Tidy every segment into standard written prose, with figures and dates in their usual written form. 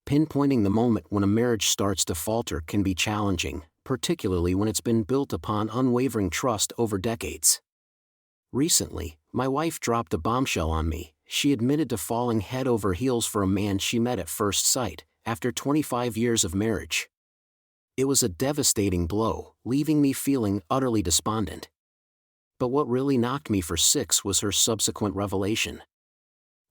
Pinpointing the moment when a marriage starts to falter can be challenging, particularly when it's been built upon unwavering trust over decades. Recently, my wife dropped a bombshell on me. She admitted to falling head over heels for a man she met at first sight, after 25 years of marriage. It was a devastating blow, leaving me feeling utterly despondent. But what really knocked me for six was her subsequent revelation.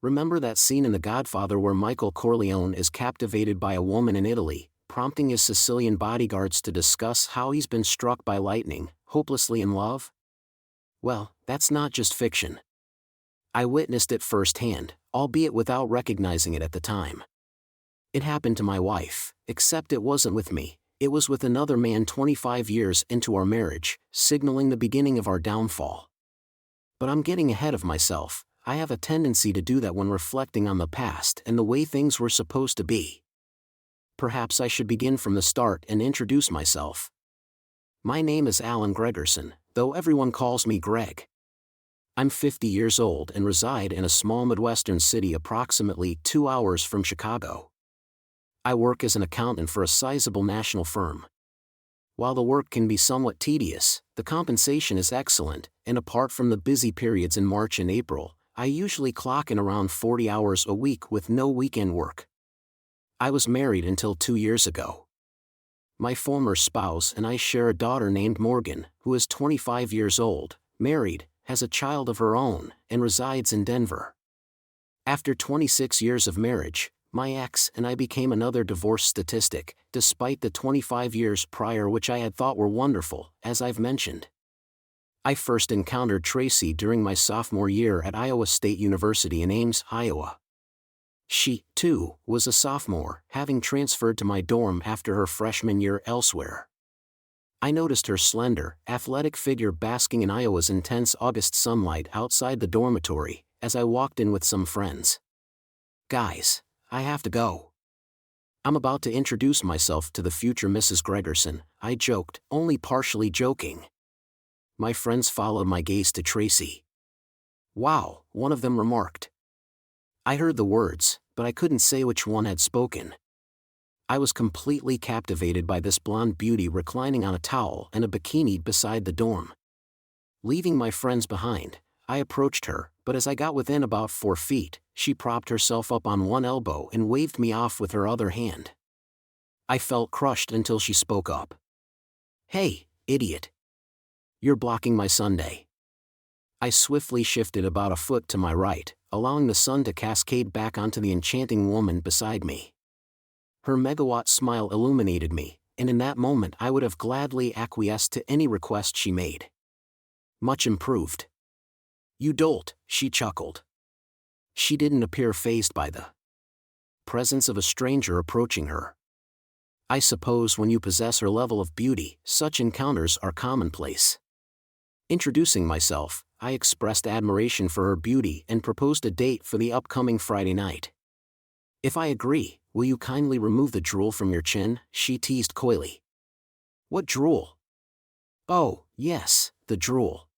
Remember that scene in The Godfather where Michael Corleone is captivated by a woman in Italy, prompting his Sicilian bodyguards to discuss how he's been struck by lightning, hopelessly in love? Well, that's not just fiction. I witnessed it firsthand, albeit without recognizing it at the time. It happened to my wife, except it wasn't with me. It was with another man 25 years into our marriage, signaling the beginning of our downfall. But I'm getting ahead of myself. I have a tendency to do that when reflecting on the past and the way things were supposed to be. Perhaps I should begin from the start and introduce myself. My name is Alan Gregerson, though everyone calls me Greg. I'm 50 years old and reside in a small Midwestern city approximately 2 hours from Chicago. I work as an accountant for a sizable national firm. While the work can be somewhat tedious, the compensation is excellent, and apart from the busy periods in March and April, I usually clock in around 40 hours a week with no weekend work. I was married until 2 years ago. My former spouse and I share a daughter named Morgan, who is 25 years old, married, has a child of her own, and resides in Denver. After 26 years of marriage, my ex and I became another divorce statistic, despite the 25 years prior which I had thought were wonderful, as I've mentioned. I first encountered Tracy during my sophomore year at Iowa State University in Ames, Iowa. She, too, was a sophomore, having transferred to my dorm after her freshman year elsewhere. I noticed her slender, athletic figure basking in Iowa's intense August sunlight outside the dormitory, as I walked in with some friends. "Guys, I have to go. I'm about to introduce myself to the future Mrs. Gregerson," I joked, only partially joking. My friends followed my gaze to Tracy. "Wow," one of them remarked. I heard the words, but I couldn't say which one had spoken. I was completely captivated by this blonde beauty reclining on a towel and a bikini beside the dorm. Leaving my friends behind, I approached her, but as I got within about 4 feet, she propped herself up on one elbow and waved me off with her other hand. I felt crushed until she spoke up. "Hey, idiot. You're blocking my Sunday." I swiftly shifted about a foot to my right, allowing the sun to cascade back onto the enchanting woman beside me. Her megawatt smile illuminated me, and in that moment I would have gladly acquiesced to any request she made. "Much improved. You dolt," she chuckled. She didn't appear fazed by the presence of a stranger approaching her. I suppose when you possess her level of beauty, such encounters are commonplace. Introducing myself, I expressed admiration for her beauty and proposed a date for the upcoming Friday night. "If I agree, will you kindly remove the drool from your chin?" she teased coyly. "What drool?" "Oh, yes, the drool."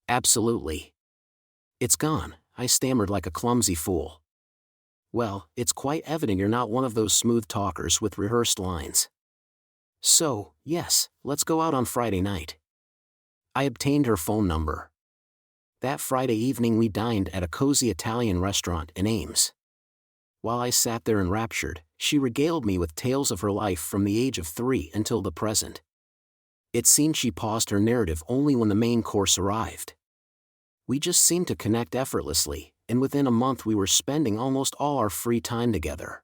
"Absolutely. It's gone," I stammered like a clumsy fool. "Well, it's quite evident you're not one of those smooth talkers with rehearsed lines. So, yes, let's go out on Friday night." I obtained her phone number. That Friday evening we dined at a cozy Italian restaurant in Ames. While I sat there enraptured, she regaled me with tales of her life from the age of 3 until the present. It seemed she paused her narrative only when the main course arrived. We just seemed to connect effortlessly, and within a month we were spending almost all our free time together.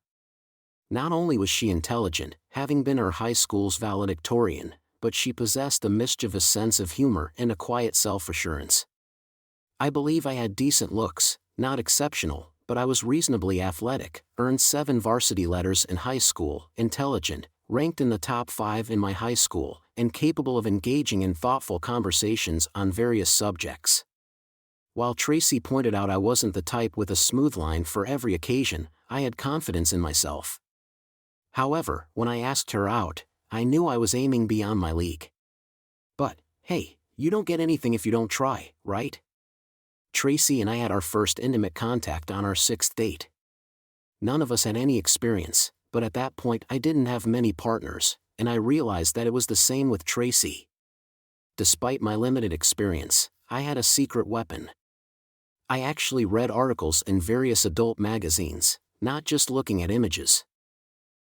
Not only was she intelligent, having been her high school's valedictorian, but she possessed a mischievous sense of humor and a quiet self-assurance. I believe I had decent looks, not exceptional, but I was reasonably athletic, earned 7 varsity letters in high school, intelligent, ranked in the top 5 in my high school, and capable of engaging in thoughtful conversations on various subjects. While Tracy pointed out I wasn't the type with a smooth line for every occasion, I had confidence in myself. However, when I asked her out, I knew I was aiming beyond my league. But, hey, you don't get anything if you don't try, right? Tracy and I had our first intimate contact on our 6th date. None of us had any experience, but at that point I didn't have many partners, and I realized that it was the same with Tracy. Despite my limited experience, I had a secret weapon. I actually read articles in various adult magazines, not just looking at images.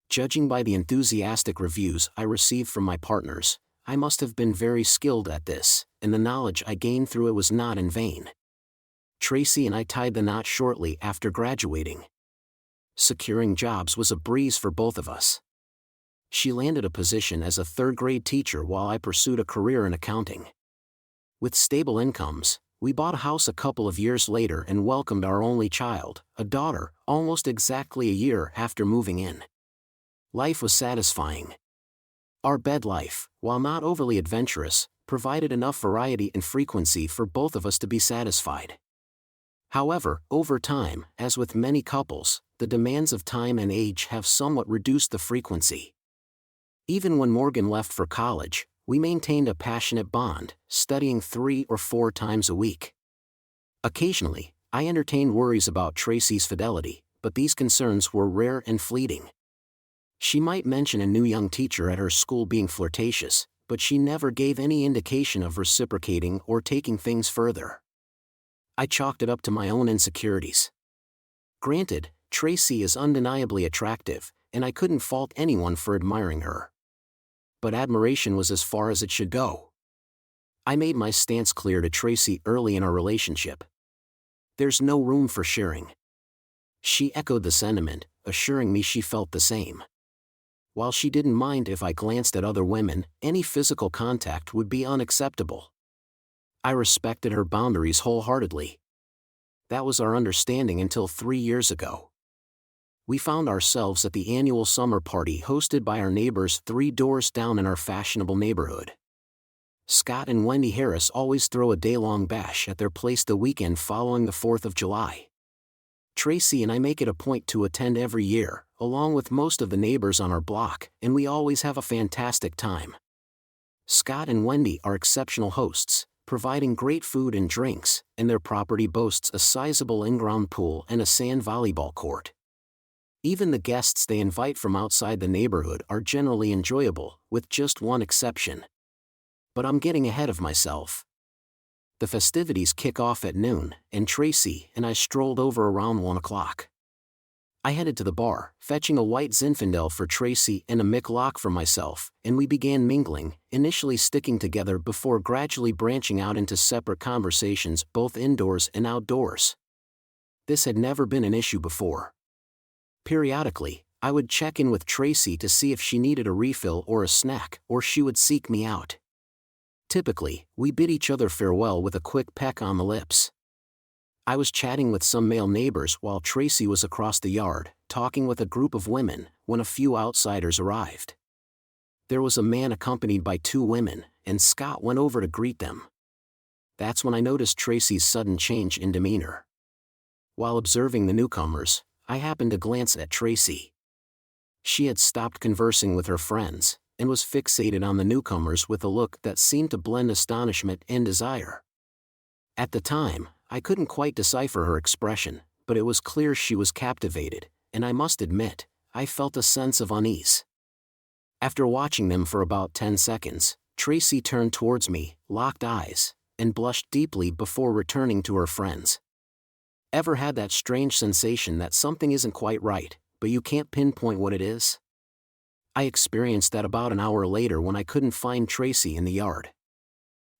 Judging by the enthusiastic reviews I received from my partners, I must have been very skilled at this, and the knowledge I gained through it was not in vain. Tracy and I tied the knot shortly after graduating. Securing jobs was a breeze for both of us. She landed a position as a third-grade teacher while I pursued a career in accounting. With stable incomes, we bought a house a couple of years later and welcomed our only child, a daughter, almost exactly a year after moving in. Life was satisfying. Our bed life, while not overly adventurous, provided enough variety and frequency for both of us to be satisfied. However, over time, as with many couples, the demands of time and age have somewhat reduced the frequency. Even when Morgan left for college, we maintained a passionate bond, studying 3 or 4 times a week. Occasionally, I entertained worries about Tracy's fidelity, but these concerns were rare and fleeting. She might mention a new young teacher at her school being flirtatious, but she never gave any indication of reciprocating or taking things further. I chalked it up to my own insecurities. Granted, Tracy is undeniably attractive, and I couldn't fault anyone for admiring her. But admiration was as far as it should go. I made my stance clear to Tracy early in our relationship. There's no room for sharing. She echoed the sentiment, assuring me she felt the same. While she didn't mind if I glanced at other women, any physical contact would be unacceptable. I respected her boundaries wholeheartedly. That was our understanding until 3 years ago. We found ourselves at the annual summer party hosted by our neighbors 3 doors down in our fashionable neighborhood. Scott and Wendy Harris always throw a day-long bash at their place the weekend following the 4th of July. Tracy and I make it a point to attend every year, along with most of the neighbors on our block, and we always have a fantastic time. Scott and Wendy are exceptional hosts, providing great food and drinks, and their property boasts a sizable in-ground pool and a sand volleyball court. Even the guests they invite from outside the neighborhood are generally enjoyable, with just one exception. But I'm getting ahead of myself. The festivities kick off at noon, and Tracy and I strolled over around 1 o'clock. I headed to the bar, fetching a white Zinfandel for Tracy and a McLock for myself, and we began mingling, initially sticking together before gradually branching out into separate conversations both indoors and outdoors. This had never been an issue before. Periodically, I would check in with Tracy to see if she needed a refill or a snack, or she would seek me out. Typically, we bid each other farewell with a quick peck on the lips. I was chatting with some male neighbors while Tracy was across the yard, talking with a group of women, when a few outsiders arrived. There was a man accompanied by 2 women, and Scott went over to greet them. That's when I noticed Tracy's sudden change in demeanor. While observing the newcomers, I happened to glance at Tracy. She had stopped conversing with her friends, and was fixated on the newcomers with a look that seemed to blend astonishment and desire. At the time, I couldn't quite decipher her expression, but it was clear she was captivated, and I must admit, I felt a sense of unease. After watching them for about 10 seconds, Tracy turned towards me, locked eyes, and blushed deeply before returning to her friends. Ever had that strange sensation that something isn't quite right, but you can't pinpoint what it is? I experienced that about an hour later when I couldn't find Tracy in the yard.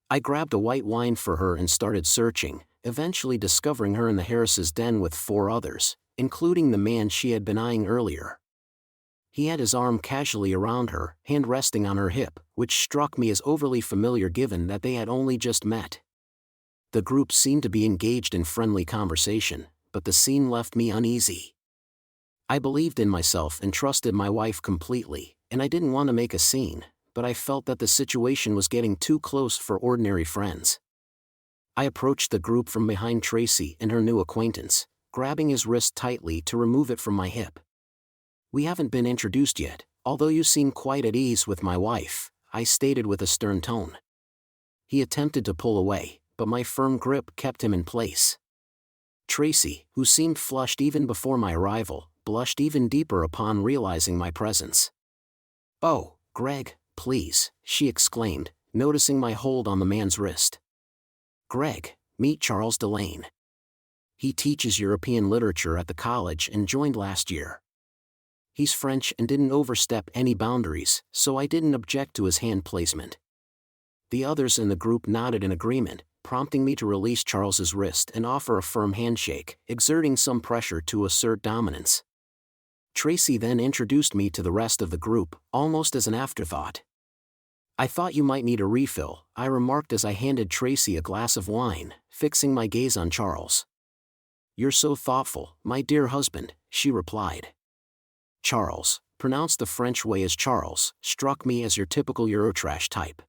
I grabbed a white wine for her and started searching, eventually discovering her in the Harris's den with 4 others, including the man she had been eyeing earlier. He had his arm casually around her, hand resting on her hip, which struck me as overly familiar given that they had only just met. The group seemed to be engaged in friendly conversation, but the scene left me uneasy. I believed in myself and trusted my wife completely, and I didn't want to make a scene, but I felt that the situation was getting too close for ordinary friends. I approached the group from behind Tracy and her new acquaintance, grabbing his wrist tightly to remove it from my hip. "We haven't been introduced yet, although you seem quite at ease with my wife," I stated with a stern tone. He attempted to pull away, but my firm grip kept him in place. Tracy, who seemed flushed even before my arrival, blushed even deeper upon realizing my presence. "Oh, Greg, please," she exclaimed, noticing my hold on the man's wrist. "Greg, meet Charles Delane. He teaches European literature at the college and joined last year. He's French and didn't overstep any boundaries, so I didn't object to his hand placement." The others in the group nodded in agreement, prompting me to release Charles's wrist and offer a firm handshake, exerting some pressure to assert dominance. Tracy then introduced me to the rest of the group, almost as an afterthought. "I thought you might need a refill," I remarked as I handed Tracy a glass of wine, fixing my gaze on Charles. "You're so thoughtful, my dear husband," she replied. Charles, pronounced the French way as Charles, struck me as your typical Eurotrash type.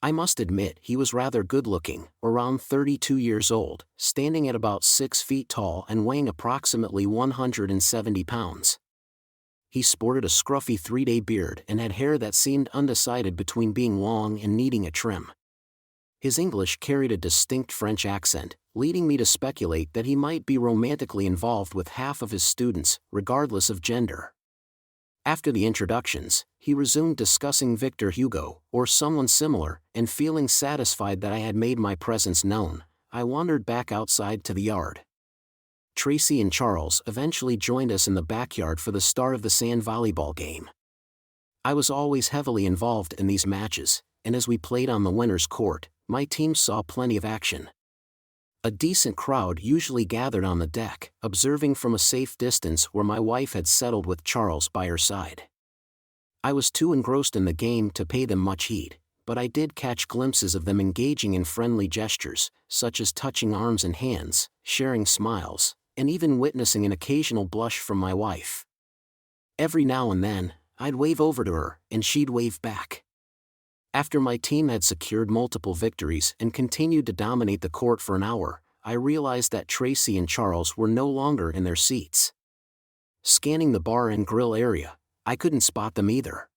I must admit he was rather good-looking, around 32 years old, standing at about 6 feet tall and weighing approximately 170 pounds. He sported a scruffy 3-day beard and had hair that seemed undecided between being long and needing a trim. His English carried a distinct French accent, leading me to speculate that he might be romantically involved with half of his students, regardless of gender. After the introductions, he resumed discussing Victor Hugo, or someone similar, and feeling satisfied that I had made my presence known, I wandered back outside to the yard. Tracy and Charles eventually joined us in the backyard for the start of the sand volleyball game. I was always heavily involved in these matches, and as we played on the winner's court, my team saw plenty of action. A decent crowd usually gathered on the deck, observing from a safe distance where my wife had settled with Charles by her side. I was too engrossed in the game to pay them much heed, but I did catch glimpses of them engaging in friendly gestures, such as touching arms and hands, sharing smiles, and even witnessing an occasional blush from my wife. Every now and then, I'd wave over to her, and she'd wave back. After my team had secured multiple victories and continued to dominate the court for an hour, I realized that Tracy and Charles were no longer in their seats. Scanning the bar and grill area, I couldn't spot them either.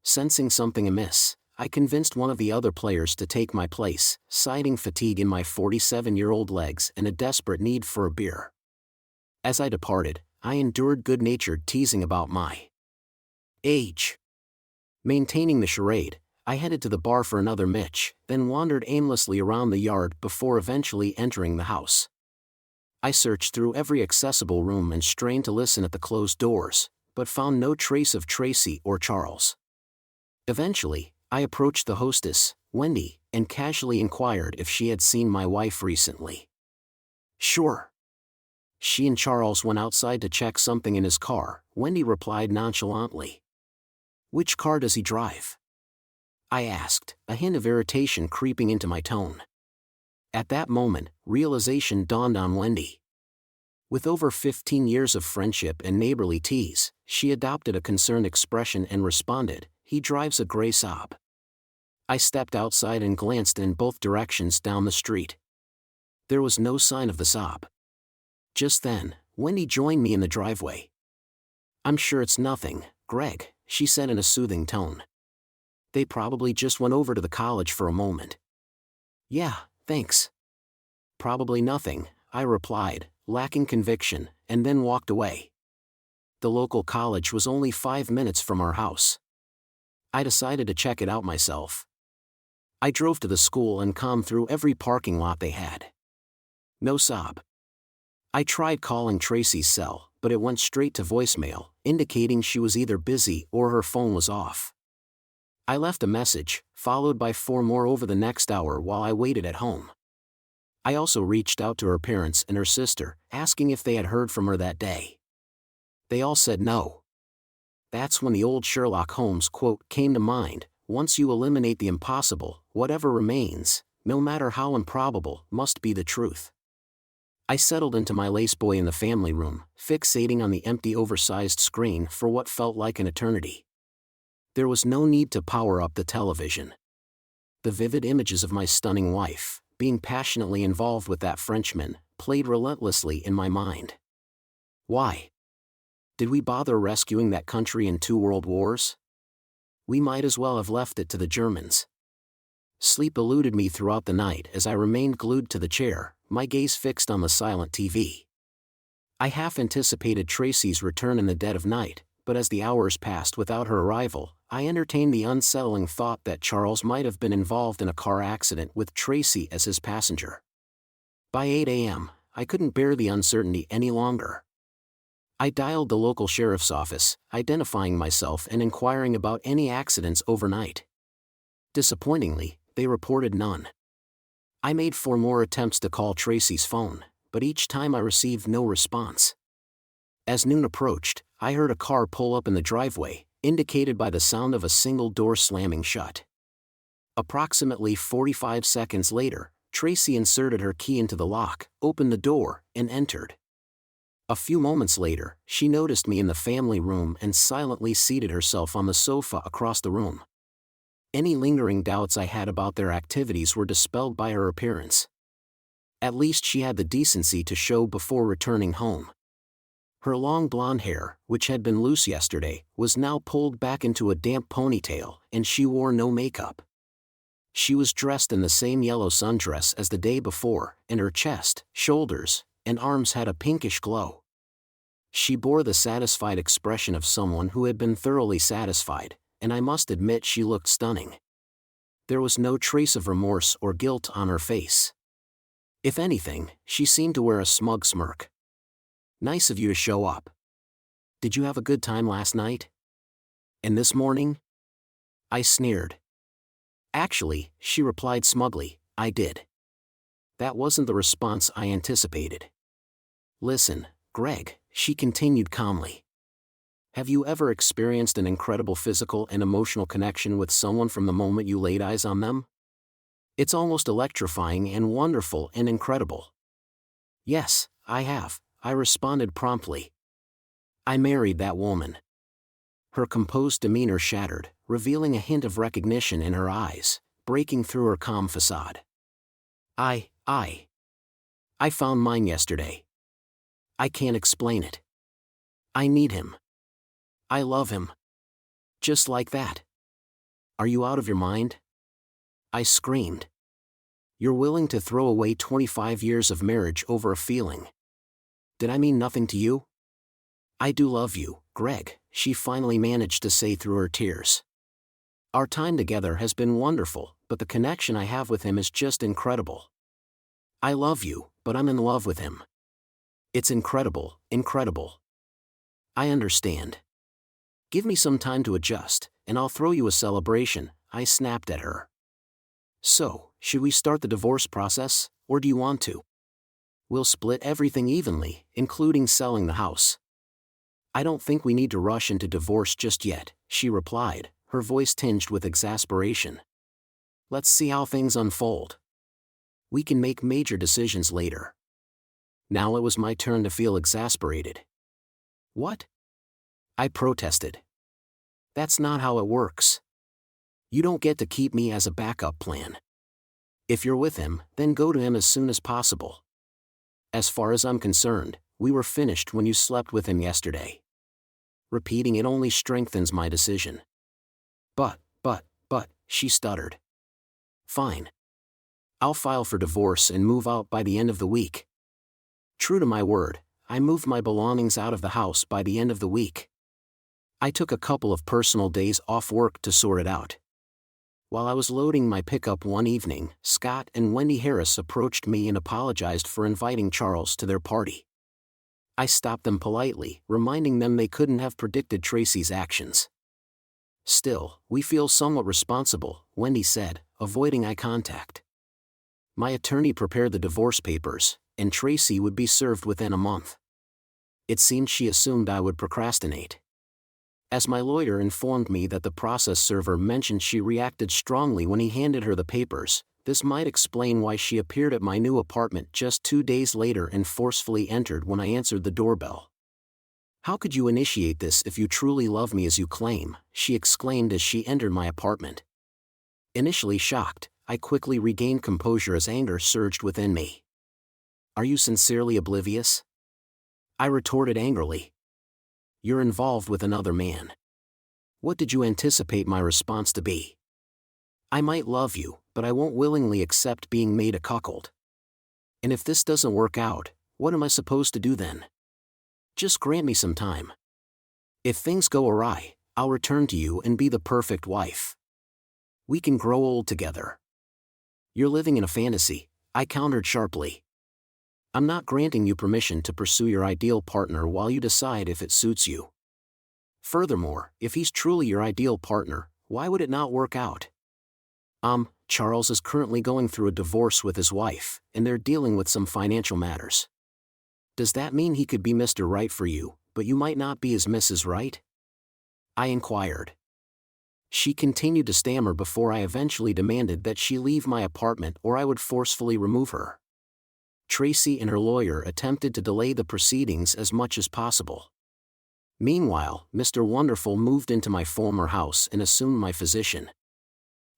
Sensing something amiss, I convinced one of the other players to take my place, citing fatigue in my 47-year-old legs and a desperate need for a beer. As I departed, I endured good-natured teasing about my age. Maintaining the charade, I headed to the bar for another mitch, then wandered aimlessly around the yard before eventually entering the house. I searched through every accessible room and strained to listen at the closed doors, but found no trace of Tracy or Charles. Eventually, I approached the hostess, Wendy, and casually inquired if she had seen my wife recently. "Sure. She and Charles went outside to check something in his car," Wendy replied nonchalantly. "Which car does he drive?" I asked, a hint of irritation creeping into my tone. At that moment, realization dawned on Wendy. With over 15 years of friendship and neighborly tease, she adopted a concerned expression and responded, "He drives a gray Saab." I stepped outside and glanced in both directions down the street. There was no sign of the Saab. Just then, Wendy joined me in the driveway. "I'm sure it's nothing, Greg," she said in a soothing tone. "They probably just went over to the college for a moment." "Yeah, thanks." "Probably nothing," I replied, lacking conviction, and then walked away. The local college was only 5 minutes from our house. I decided to check it out myself. I drove to the school and combed through every parking lot they had. No Saab. I tried calling Tracy's cell, but it went straight to voicemail, indicating she was either busy or her phone was off. I left a message, followed by 4 more over the next hour while I waited at home. I also reached out to her parents and her sister, asking if they had heard from her that day. They all said no. That's when the old Sherlock Holmes quote came to mind, "Once you eliminate the impossible, whatever remains, no matter how improbable, must be the truth." I settled into my laceboy in the family room, fixating on the empty oversized screen for what felt like an eternity. There was no need to power up the television. The vivid images of my stunning wife, being passionately involved with that Frenchman, played relentlessly in my mind. Why? Did we bother rescuing that country in 2 world wars? We might as well have left it to the Germans. Sleep eluded me throughout the night as I remained glued to the chair, my gaze fixed on the silent TV. I half anticipated Tracy's return in the dead of night, but as the hours passed without her arrival, I entertained the unsettling thought that Charles might have been involved in a car accident with Tracy as his passenger. By 8 a.m., I couldn't bear the uncertainty any longer. I dialed the local sheriff's office, identifying myself and inquiring about any accidents overnight. Disappointingly, they reported none. I made 4 more attempts to call Tracy's phone, but each time I received no response. As noon approached, I heard a car pull up in the driveway, indicated by the sound of a single door slamming shut. Approximately 45 seconds later, Tracy inserted her key into the lock, opened the door, and entered. A few moments later, she noticed me in the family room and silently seated herself on the sofa across the room. Any lingering doubts I had about their activities were dispelled by her appearance. At least she had the decency to show before returning home. Her long blonde hair, which had been loose yesterday, was now pulled back into a damp ponytail, and she wore no makeup. She was dressed in the same yellow sundress as the day before, and her chest, shoulders, and arms had a pinkish glow. She bore the satisfied expression of someone who had been thoroughly satisfied, and I must admit she looked stunning. There was no trace of remorse or guilt on her face. If anything, she seemed to wear a smug smirk. "Nice of you to show up. Did you have a good time last night? And this morning?" I sneered. "Actually," she replied smugly, "I did." That wasn't the response I anticipated. "Listen, Greg," she continued calmly. "Have you ever experienced an incredible physical and emotional connection with someone from the moment you laid eyes on them? It's almost electrifying and wonderful and incredible." "Yes, I have," I responded promptly. "I married that woman." Her composed demeanor shattered, revealing a hint of recognition in her eyes, breaking through her calm facade. I found mine yesterday. I can't explain it. I need him. I love him. Just like that." "Are you out of your mind?" I screamed. "You're willing to throw away 25 years of marriage over a feeling. Did I mean nothing to you?" "I do love you, Greg," she finally managed to say through her tears. "Our time together has been wonderful, but the connection I have with him is just incredible. I love you, but I'm in love with him. It's incredible, incredible." "I understand. Give me some time to adjust, and I'll throw you a celebration," I snapped at her. "So, should we start the divorce process, or do you want to? We'll split everything evenly, including selling the house." "I don't think we need to rush into divorce just yet," she replied, her voice tinged with exasperation. "Let's see how things unfold. We can make major decisions later." Now it was my turn to feel exasperated. "What?" I protested. "That's not how it works. You don't get to keep me as a backup plan. If you're with him, then go to him as soon as possible. As far as I'm concerned, we were finished when you slept with him yesterday. Repeating it only strengthens my decision." But, she stuttered. "Fine. I'll file for divorce and move out by the end of the week." True to my word, I moved my belongings out of the house by the end of the week. I took a couple of personal days off work to sort it out. While I was loading my pickup one evening, Scott and Wendy Harris approached me and apologized for inviting Charles to their party. I stopped them politely, reminding them they couldn't have predicted Tracy's actions. "Still, we feel somewhat responsible," Wendy said, avoiding eye contact. My attorney prepared the divorce papers, and Tracy would be served within a month. It seemed she assumed I would procrastinate. As my lawyer informed me that the process server mentioned she reacted strongly when he handed her the papers, this might explain why she appeared at my new apartment just 2 days later and forcefully entered when I answered the doorbell. "How could you initiate this if you truly love me as you claim?" she exclaimed as she entered my apartment. Initially shocked, I quickly regained composure as anger surged within me. "Are you sincerely oblivious?" I retorted angrily. "You're involved with another man. What did you anticipate my response to be? I might love you, but I won't willingly accept being made a cuckold. And if this doesn't work out, what am I supposed to do then? Just grant me some time. If things go awry, I'll return to you and be the perfect wife. We can grow old together. You're living in a fantasy, I countered sharply. I'm not granting you permission to pursue your ideal partner while you decide if it suits you. Furthermore, if he's truly your ideal partner, why would it not work out? Charles is currently going through a divorce with his wife, and they're dealing with some financial matters. Does that mean he could be Mr. Right for you, but you might not be his Mrs. Right? I inquired. She continued to stammer before I eventually demanded that she leave my apartment or I would forcefully remove her. Tracy and her lawyer attempted to delay the proceedings as much as possible. Meanwhile, Mr. Wonderful moved into my former house and assumed my physician.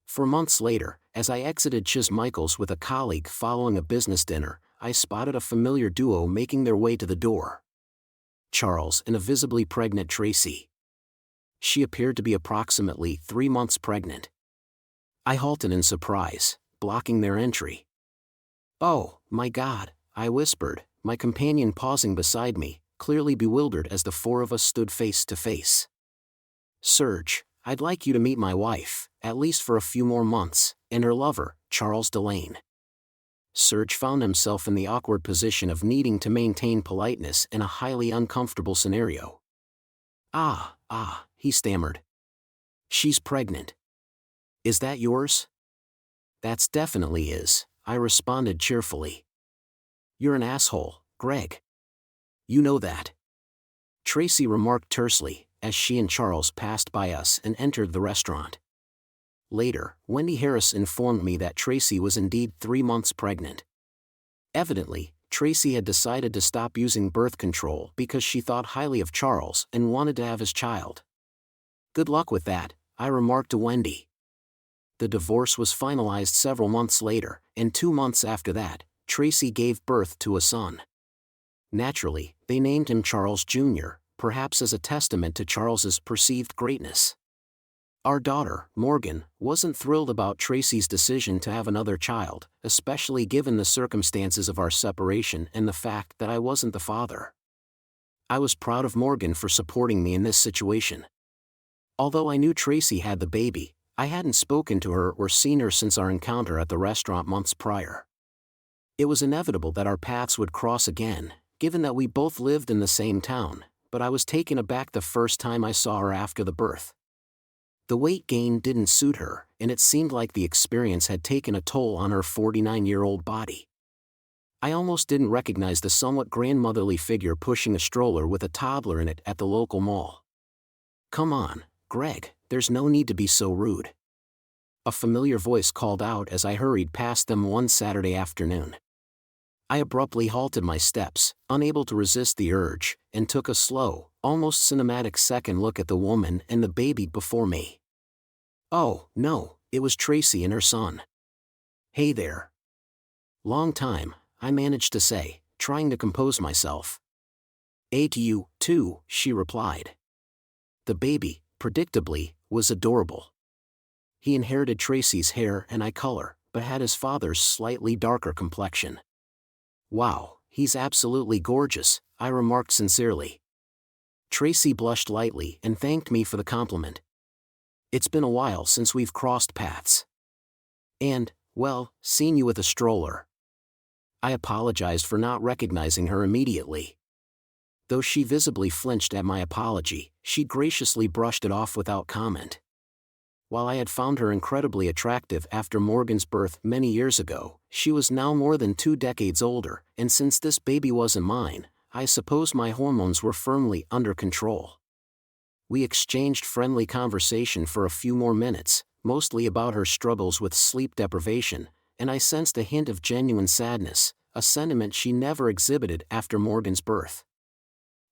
For months later, as I exited Michael's with a colleague following a business dinner, I spotted a familiar duo making their way to the door. Charles and a visibly pregnant Tracy. She appeared to be approximately 3 months pregnant. I halted in surprise, blocking their entry. "Oh, my God," I whispered, my companion pausing beside me, clearly bewildered as the four of us stood face to face. "Serge, I'd like you to meet my wife, at least for a few more months, and her lover, Charles Delane." Serge found himself in the awkward position of needing to maintain politeness in a highly uncomfortable scenario. He stammered. "She's pregnant. Is that yours?" "That's definitely his," I responded cheerfully. "You're an asshole, Greg. You know that," Tracy remarked tersely, as she and Charles passed by us and entered the restaurant. Later, Wendy Harris informed me that Tracy was indeed 3 months pregnant. Evidently, Tracy had decided to stop using birth control because she thought highly of Charles and wanted to have his child. "Good luck with that," I remarked to Wendy. The divorce was finalized several months later, and 2 months after that, Tracy gave birth to a son. Naturally, they named him Charles Jr., perhaps as a testament to Charles's perceived greatness. Our daughter, Morgan, wasn't thrilled about Tracy's decision to have another child, especially given the circumstances of our separation and the fact that I wasn't the father. I was proud of Morgan for supporting me in this situation. Although I knew Tracy had the baby, I hadn't spoken to her or seen her since our encounter at the restaurant months prior. It was inevitable that our paths would cross again, given that we both lived in the same town, but I was taken aback the first time I saw her after the birth. The weight gain didn't suit her, and it seemed like the experience had taken a toll on her 49-year-old body. I almost didn't recognize the somewhat grandmotherly figure pushing a stroller with a toddler in it at the local mall. "Come on, Greg, there's no need to be so rude," a familiar voice called out as I hurried past them one Saturday afternoon. I abruptly halted my steps, unable to resist the urge, and took a slow, almost cinematic second look at the woman and the baby before me. Oh, no, it was Tracy and her son. "Hey there." "Long time," I managed to say, trying to compose myself. "Hey to you, too," she replied. The baby, predictably, was adorable. He inherited Tracy's hair and eye color, but had his father's slightly darker complexion. "Wow, he's absolutely gorgeous," I remarked sincerely. Tracy blushed lightly and thanked me for the compliment. "It's been a while since we've crossed paths. And, well, seen you with a stroller." I apologized for not recognizing her immediately. Though she visibly flinched at my apology, she graciously brushed it off without comment. While I had found her incredibly attractive after Morgan's birth many years ago, she was now more than 2 decades older, and since this baby wasn't mine, I suppose my hormones were firmly under control. We exchanged friendly conversation for a few more minutes, mostly about her struggles with sleep deprivation, and I sensed a hint of genuine sadness, a sentiment she never exhibited after Morgan's birth.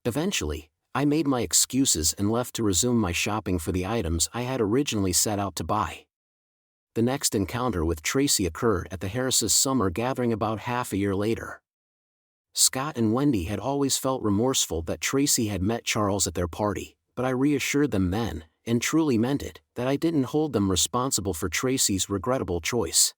Eventually, I made my excuses and left to resume my shopping for the items I had originally set out to buy. The next encounter with Tracy occurred at the Harris' summer gathering about half a year later. Scott and Wendy had always felt remorseful that Tracy had met Charles at their party, but I reassured them then, and truly meant it, that I didn't hold them responsible for Tracy's regrettable choice.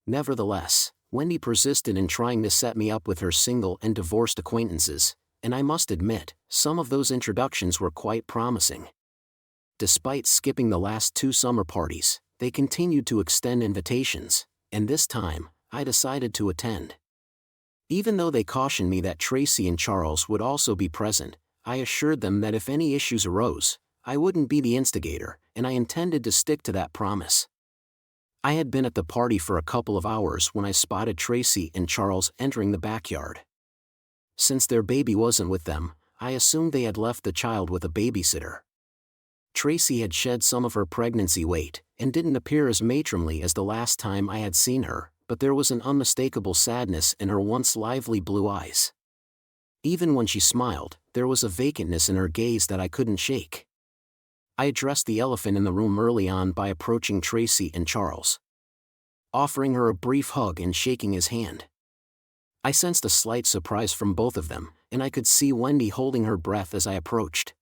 Nevertheless, Wendy persisted in trying to set me up with her single and divorced acquaintances, and I must admit, some of those introductions were quite promising. Despite skipping the last 2 summer parties, they continued to extend invitations, and this time, I decided to attend. Even though they cautioned me that Tracy and Charles would also be present, I assured them that if any issues arose, I wouldn't be the instigator, and I intended to stick to that promise. I had been at the party for a couple of hours when I spotted Tracy and Charles entering the backyard. Since their baby wasn't with them, I assumed they had left the child with a babysitter. Tracy had shed some of her pregnancy weight, and didn't appear as matronly as the last time I had seen her, but there was an unmistakable sadness in her once lively blue eyes. Even when she smiled, there was a vacantness in her gaze that I couldn't shake. I addressed the elephant in the room early on by approaching Tracy and Charles, offering her a brief hug and shaking his hand. I sensed a slight surprise from both of them, and I could see Wendy holding her breath as I approached.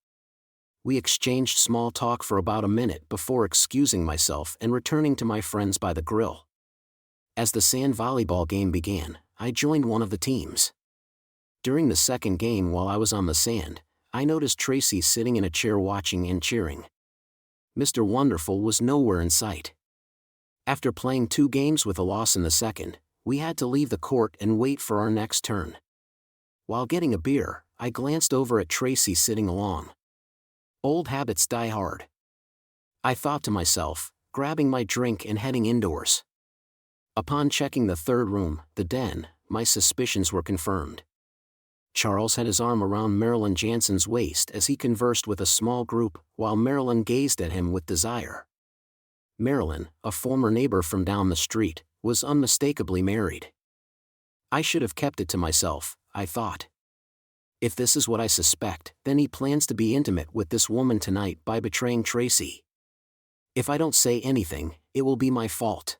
We exchanged small talk for about a minute before excusing myself and returning to my friends by the grill. As the sand volleyball game began, I joined one of the teams. During the second game while I was on the sand, I noticed Tracy sitting in a chair watching and cheering. Mr. Wonderful was nowhere in sight. After playing 2 games with a loss in the second, we had to leave the court and wait for our next turn. While getting a beer, I glanced over at Tracy sitting along. Old habits die hard, I thought to myself, grabbing my drink and heading indoors. Upon checking the third room, the den, my suspicions were confirmed. Charles had his arm around Marilyn Jansen's waist as he conversed with a small group, while Marilyn gazed at him with desire. Marilyn, a former neighbor from down the street, was unmistakably married. I should have kept it to myself, I thought. If this is what I suspect, then he plans to be intimate with this woman tonight by betraying Tracy. If I don't say anything, it will be my fault.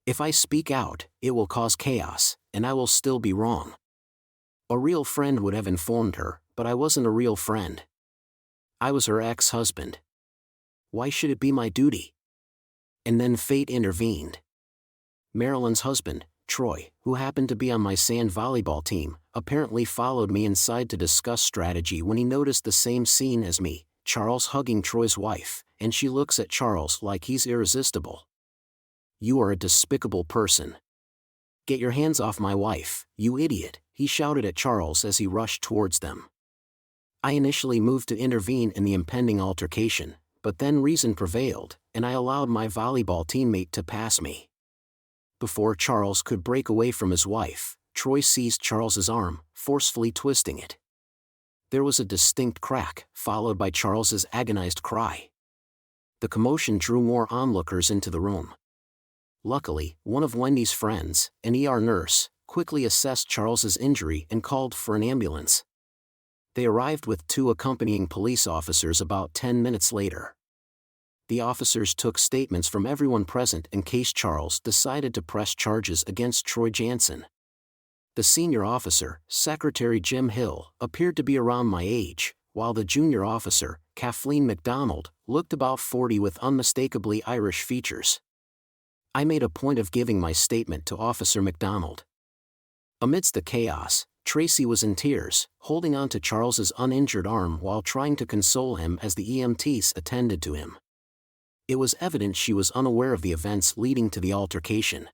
If I speak out, it will cause chaos, and I will still be wrong. A real friend would have informed her, but I wasn't a real friend. I was her ex-husband. Why should it be my duty? And then fate intervened. Marilyn's husband, Troy, who happened to be on my sand volleyball team, apparently followed me inside to discuss strategy when he noticed the same scene as me, Charles hugging Troy's wife, and she looks at Charles like he's irresistible. You are a despicable person. Get your hands off my wife, you idiot, he shouted at Charles as he rushed towards them. I initially moved to intervene in the impending altercation, but then reason prevailed, and I allowed my volleyball teammate to pass me. Before Charles could break away from his wife, Troy seized Charles's arm, forcefully twisting it. There was a distinct crack, followed by Charles's agonized cry. The commotion drew more onlookers into the room. Luckily, one of Wendy's friends, an ER nurse, quickly assessed Charles's injury and called for an ambulance. They arrived with 2 accompanying police officers about 10 minutes later. The officers took statements from everyone present in case Charles decided to press charges against Troy Jansen. The senior officer, Secretary Jim Hill, appeared to be around my age, while the junior officer, Kathleen McDonald, looked about 40 with unmistakably Irish features. I made a point of giving my statement to Officer McDonald. Amidst the chaos, Tracy was in tears, holding on to Charles's uninjured arm while trying to console him as the EMTs attended to him. It was evident she was unaware of the events leading to the altercation.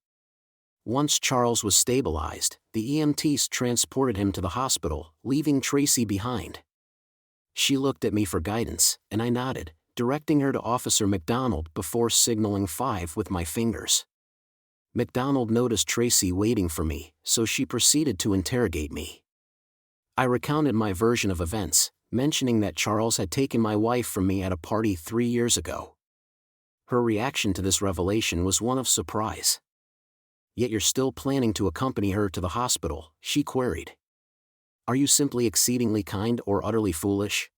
Once Charles was stabilized, the EMTs transported him to the hospital, leaving Tracy behind. She looked at me for guidance, and I nodded, directing her to Officer McDonald before signaling 5 with my fingers. McDonald noticed Tracy waiting for me, so she proceeded to interrogate me. I recounted my version of events, mentioning that Charles had taken my wife from me at a party 3 years ago. Her reaction to this revelation was one of surprise. Yet you're still planning to accompany her to the hospital, she queried. Are you simply exceedingly kind or utterly foolish?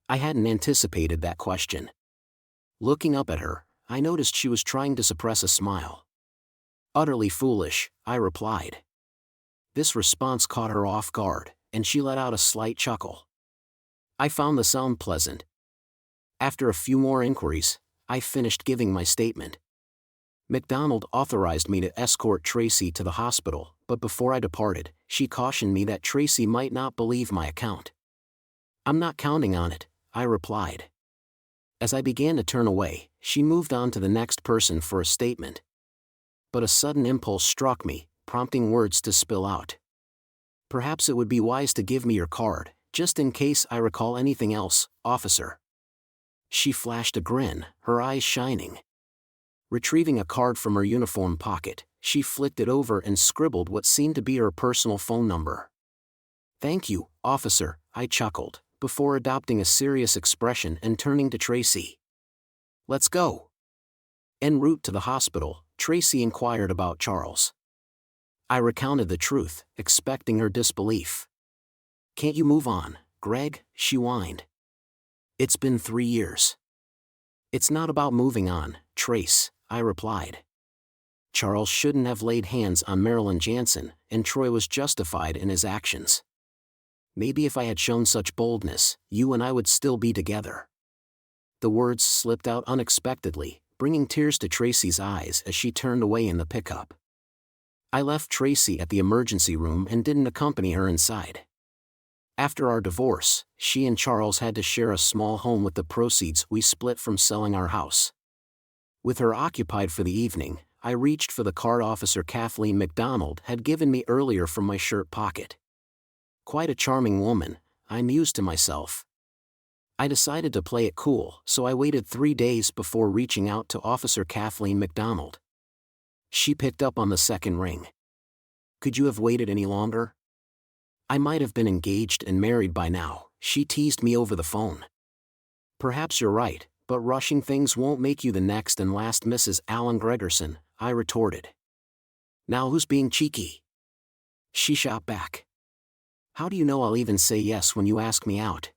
I hadn't anticipated that question. Looking up at her, I noticed she was trying to suppress a smile. Utterly foolish, I replied. This response caught her off guard, and she let out a slight chuckle. I found the sound pleasant. After a few more inquiries, I finished giving my statement. McDonald authorized me to escort Tracy to the hospital, but before I departed, she cautioned me that Tracy might not believe my account. "I'm not counting on it," I replied. As I began to turn away, she moved on to the next person for a statement. But a sudden impulse struck me, prompting words to spill out. "Perhaps it would be wise to give me your card, just in case I recall anything else, officer." She flashed a grin, her eyes shining. Retrieving a card from her uniform pocket, she flicked it over and scribbled what seemed to be her personal phone number. "Thank you, officer," I chuckled, before adopting a serious expression and turning to Tracy. "Let's go." En route to the hospital, Tracy inquired about Charles. I recounted the truth, expecting her disbelief. "Can't you move on, Greg?" she whined. "It's been 3 years. "It's not about moving on, Trace," I replied. Charles shouldn't have laid hands on Marilyn Jansen, and Troy was justified in his actions. Maybe if I had shown such boldness, you and I would still be together. The words slipped out unexpectedly, bringing tears to Tracy's eyes as she turned away in the pickup. I left Tracy at the emergency room and didn't accompany her inside. After our divorce, she and Charles had to share a small home with the proceeds we split from selling our house. With her occupied for the evening, I reached for the card Officer Kathleen McDonald had given me earlier from my shirt pocket. Quite a charming woman, I mused to myself. I decided to play it cool, so I waited 3 days before reaching out to Officer Kathleen McDonald. She picked up on the second ring. "Could you have waited any longer? I might have been engaged and married by now," she teased me over the phone. "Perhaps you're right, but rushing things won't make you the next and last Mrs. Alan Gregerson," I retorted. "Now who's being cheeky?" She shot back. "How do you know I'll even say yes when you ask me out?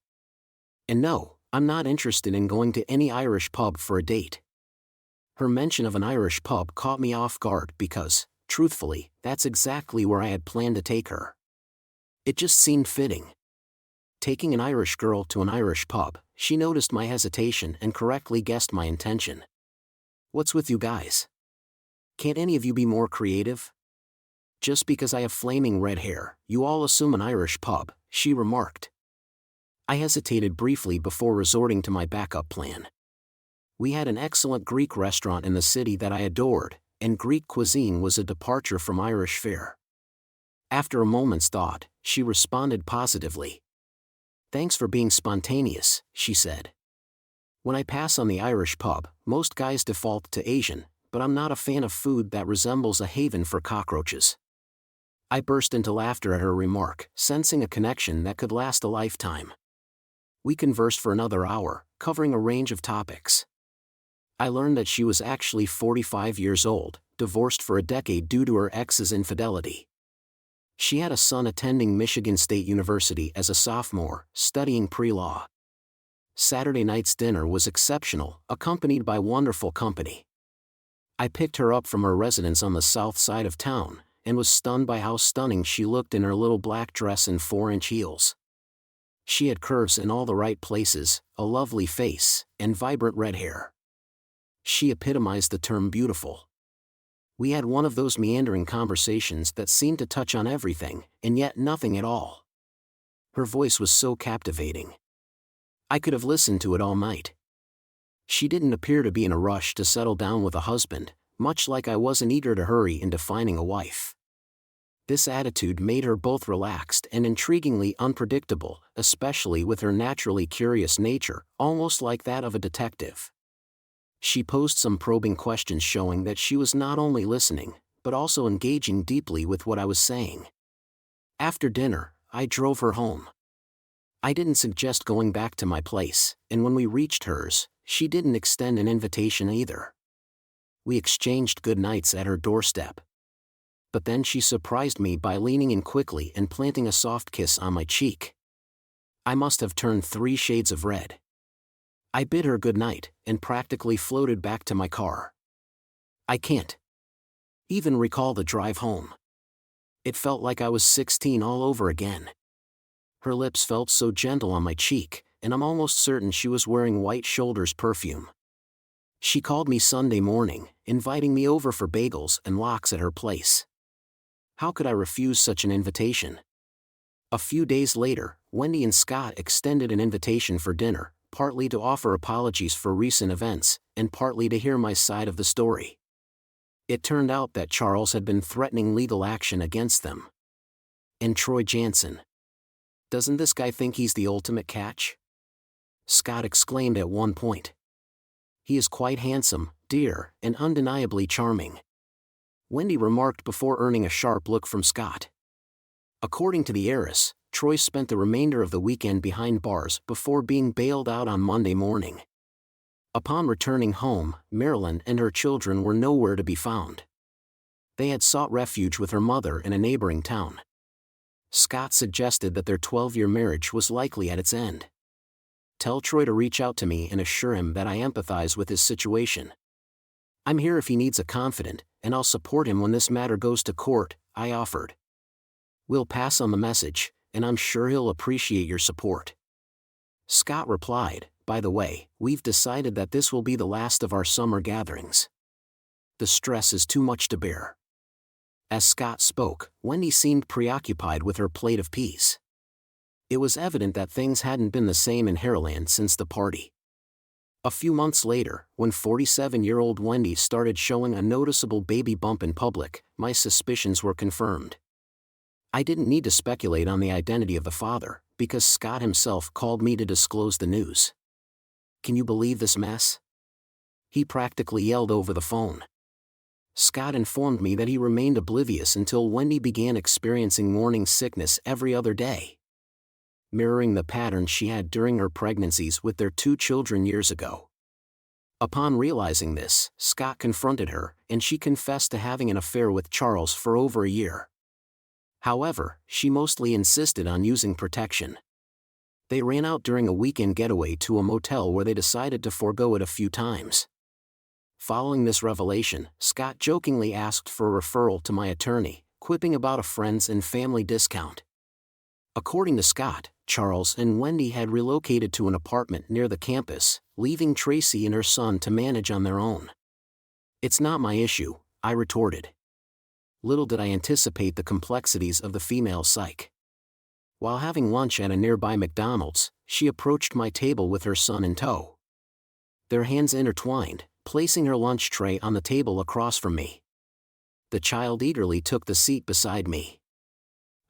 And no, I'm not interested in going to any Irish pub for a date." Her mention of an Irish pub caught me off guard because, truthfully, that's exactly where I had planned to take her. It just seemed fitting. Taking an Irish girl to an Irish pub, she noticed my hesitation and correctly guessed my intention. "What's with you guys? Can't any of you be more creative? Just because I have flaming red hair, you all assume an Irish pub," she remarked. I hesitated briefly before resorting to my backup plan. We had an excellent Greek restaurant in the city that I adored, and Greek cuisine was a departure from Irish fare. After a moment's thought, she responded positively. "Thanks for being spontaneous," she said. "When I pass on the Irish pub, most guys default to Asian, but I'm not a fan of food that resembles a haven for cockroaches." I burst into laughter at her remark, sensing a connection that could last a lifetime. We conversed for another hour, covering a range of topics. I learned that she was actually 45 years old, divorced for a decade due to her ex's infidelity. She had a son attending Michigan State University as a sophomore, studying pre-law. Saturday night's dinner was exceptional, accompanied by wonderful company. I picked her up from her residence on the south side of town, and was stunned by how stunning she looked in her little black dress and 4-inch heels. She had curves in all the right places, a lovely face, and vibrant red hair. She epitomized the term beautiful. We had one of those meandering conversations that seemed to touch on everything, and yet nothing at all. Her voice was so captivating. I could have listened to it all night. She didn't appear to be in a rush to settle down with a husband, much like I wasn't eager to hurry into finding a wife. This attitude made her both relaxed and intriguingly unpredictable, especially with her naturally curious nature, almost like that of a detective. She posed some probing questions showing that she was not only listening, but also engaging deeply with what I was saying. After dinner, I drove her home. I didn't suggest going back to my place, and when we reached hers, she didn't extend an invitation either. We exchanged good nights at her doorstep. But then she surprised me by leaning in quickly and planting a soft kiss on my cheek. I must have turned 3 shades of red. I bid her good night, and practically floated back to my car. I can't even recall the drive home. It felt like I was 16 all over again. Her lips felt so gentle on my cheek, and I'm almost certain she was wearing White Shoulders perfume. She called me Sunday morning, inviting me over for bagels and lox at her place. How could I refuse such an invitation? A few days later, Wendy and Scott extended an invitation for dinner, partly to offer apologies for recent events, and partly to hear my side of the story. It turned out that Charles had been threatening legal action against them. And Troy Jansen. Doesn't this guy think he's the ultimate catch? Scott exclaimed at one point. He is quite handsome, dear, and undeniably charming, Wendy remarked before earning a sharp look from Scott. According to the heiress, Troy spent the remainder of the weekend behind bars before being bailed out on Monday morning. Upon returning home, Marilyn and her children were nowhere to be found. They had sought refuge with her mother in a neighboring town. Scott suggested that their 12-year marriage was likely at its end. Tell Troy to reach out to me and assure him that I empathize with his situation. I'm here if he needs a confidant, and I'll support him when this matter goes to court, I offered. We'll pass on the message, and I'm sure he'll appreciate your support. Scott replied, by the way, we've decided that this will be the last of our summer gatherings. The stress is too much to bear. As Scott spoke, Wendy seemed preoccupied with her plate of peas. It was evident that things hadn't been the same in Hairland since the party. A few months later, when 47-year-old Wendy started showing a noticeable baby bump in public, my suspicions were confirmed. I didn't need to speculate on the identity of the father, because Scott himself called me to disclose the news. Can you believe this mess? He practically yelled over the phone. Scott informed me that he remained oblivious until Wendy began experiencing morning sickness every other day, mirroring the pattern she had during her pregnancies with their 2 children years ago. Upon realizing this, Scott confronted her, and she confessed to having an affair with Charles for over a year. However, she mostly insisted on using protection. They ran out during a weekend getaway to a motel where they decided to forego it a few times. Following this revelation, Scott jokingly asked for a referral to my attorney, quipping about a friends and family discount. According to Scott, Charles and Wendy had relocated to an apartment near the campus, leaving Tracy and her son to manage on their own. It's not my issue, I retorted. Little did I anticipate the complexities of the female psyche. While having lunch at a nearby McDonald's, she approached my table with her son in tow. Their hands intertwined, placing her lunch tray on the table across from me. The child eagerly took the seat beside me.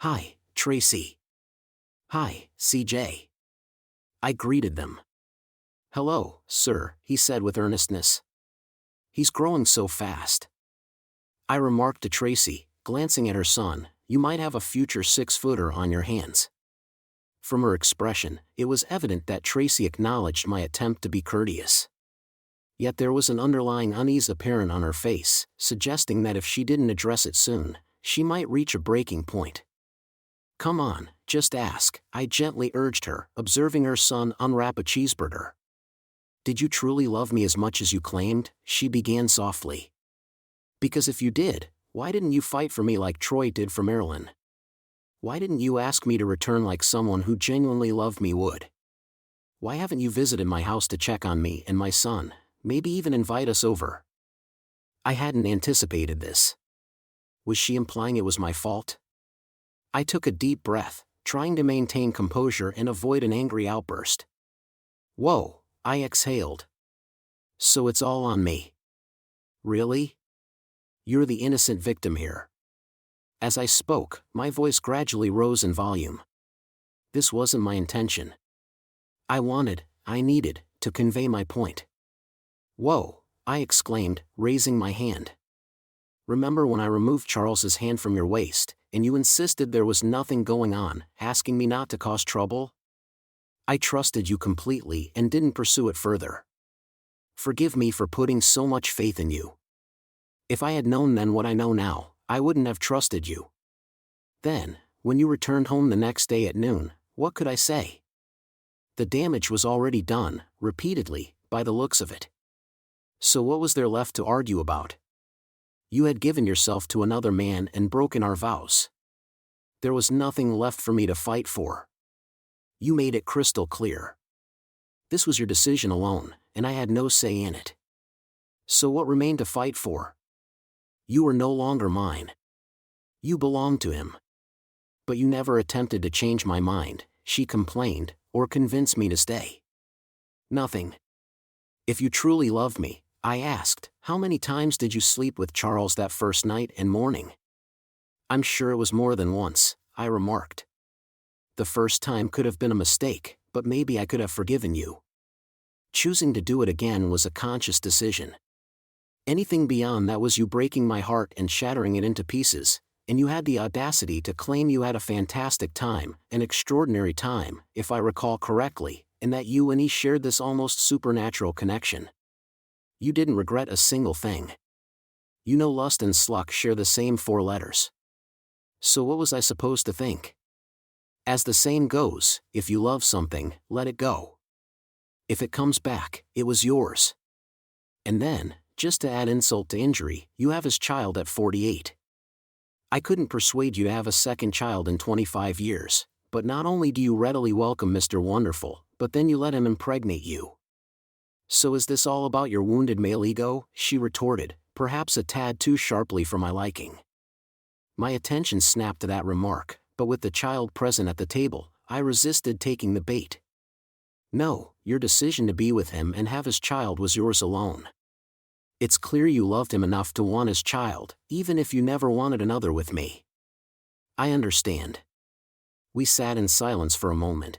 Hi, Tracy. Hi, CJ. I greeted them. Hello, sir, he said with earnestness. He's growing so fast. I remarked to Tracy, glancing at her son, you might have a future 6-footer on your hands. From her expression, it was evident that Tracy acknowledged my attempt to be courteous. Yet there was an underlying unease apparent on her face, suggesting that if she didn't address it soon, she might reach a breaking point. Come on, just ask, I gently urged her, observing her son unwrap a cheeseburger. Did you truly love me as much as you claimed? She began softly. Because if you did, why didn't you fight for me like Troy did for Marilyn? Why didn't you ask me to return like someone who genuinely loved me would? Why haven't you visited my house to check on me and my son, maybe even invite us over? I hadn't anticipated this. Was she implying it was my fault? I took a deep breath, trying to maintain composure and avoid an angry outburst. Whoa, I exhaled. So it's all on me. Really? You're the innocent victim here. As I spoke, my voice gradually rose in volume. This wasn't my intention. I needed, to convey my point. Whoa, I exclaimed, raising my hand. Remember when I removed Charles's hand from your waist, and you insisted there was nothing going on, asking me not to cause trouble? I trusted you completely and didn't pursue it further. Forgive me for putting so much faith in you. If I had known then what I know now, I wouldn't have trusted you. Then, when you returned home the next day at noon, what could I say? The damage was already done, repeatedly, by the looks of it. So what was there left to argue about? You had given yourself to another man and broken our vows. There was nothing left for me to fight for. You made it crystal clear. This was your decision alone, and I had no say in it. So what remained to fight for? You were no longer mine. You belong to him. But you never attempted to change my mind, she complained, or convince me to stay. Nothing. If you truly loved me, I asked, how many times did you sleep with Charles that first night and morning? I'm sure it was more than once, I remarked. The first time could have been a mistake, but maybe I could have forgiven you. Choosing to do it again was a conscious decision. Anything beyond that was you breaking my heart and shattering it into pieces, and you had the audacity to claim you had a fantastic time, an extraordinary time, if I recall correctly, and that you and he shared this almost supernatural connection. You didn't regret a single thing. You know lust and sluck share the same 4 letters. So what was I supposed to think? As the saying goes, if you love something, let it go. If it comes back, it was yours. And then, just to add insult to injury, you have his child at 48. I couldn't persuade you to have a second child in 25 years, but not only do you readily welcome Mr. Wonderful, but then you let him impregnate you. So is this all about your wounded male ego? She retorted, perhaps a tad too sharply for my liking. My attention snapped to that remark, but with the child present at the table, I resisted taking the bait. No, your decision to be with him and have his child was yours alone. It's clear you loved him enough to want his child, even if you never wanted another with me. I understand. We sat in silence for a moment.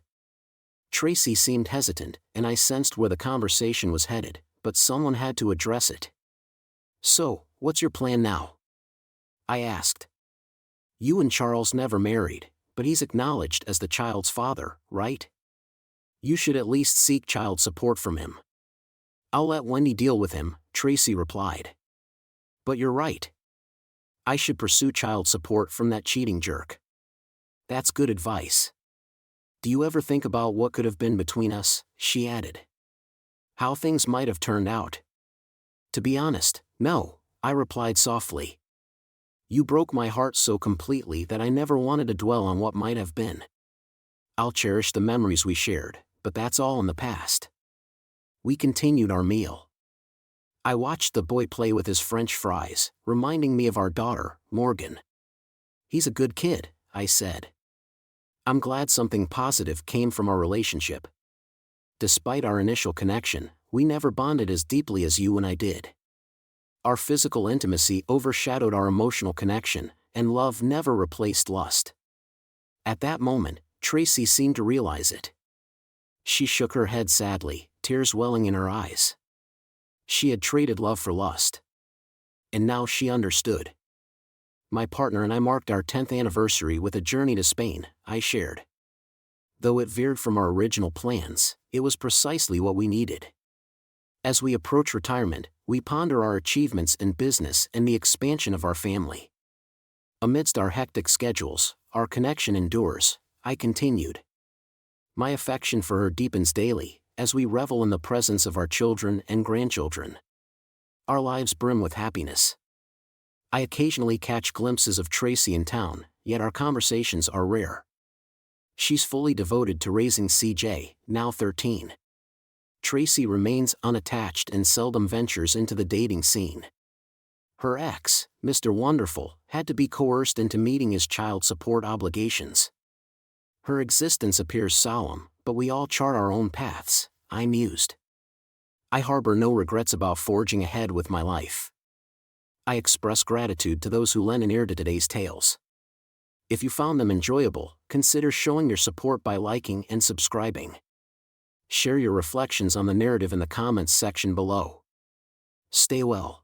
Tracy seemed hesitant, and I sensed where the conversation was headed, but someone had to address it. So, what's your plan now? I asked. You and Charles never married, but he's acknowledged as the child's father, right? You should at least seek child support from him. I'll let Wendy deal with him, Tracy replied. But you're right. I should pursue child support from that cheating jerk. That's good advice. Do you ever think about what could have been between us? She added. How things might have turned out? To be honest, no, I replied softly. You broke my heart so completely that I never wanted to dwell on what might have been. I'll cherish the memories we shared, but that's all in the past. We continued our meal. I watched the boy play with his French fries, reminding me of our daughter, Morgan. He's a good kid, I said. I'm glad something positive came from our relationship. Despite our initial connection, we never bonded as deeply as you and I did. Our physical intimacy overshadowed our emotional connection, and love never replaced lust. At that moment, Tracy seemed to realize it. She shook her head sadly, tears welling in her eyes. She had traded love for lust. And now she understood. My partner and I marked our 10th anniversary with a journey to Spain, I shared. Though it veered from our original plans, it was precisely what we needed. As we approach retirement, we ponder our achievements in business and the expansion of our family. Amidst our hectic schedules, our connection endures, I continued. My affection for her deepens daily, as we revel in the presence of our children and grandchildren. Our lives brim with happiness. I occasionally catch glimpses of Tracy in town, yet our conversations are rare. She's fully devoted to raising CJ, now 13. Tracy remains unattached and seldom ventures into the dating scene. Her ex, Mr. Wonderful, had to be coerced into meeting his child support obligations. Her existence appears solemn, but we all chart our own paths, I mused. I harbor no regrets about forging ahead with my life. I express gratitude to those who lend an ear to today's tales. If you found them enjoyable, consider showing your support by liking and subscribing. Share your reflections on the narrative in the comments section below. Stay well.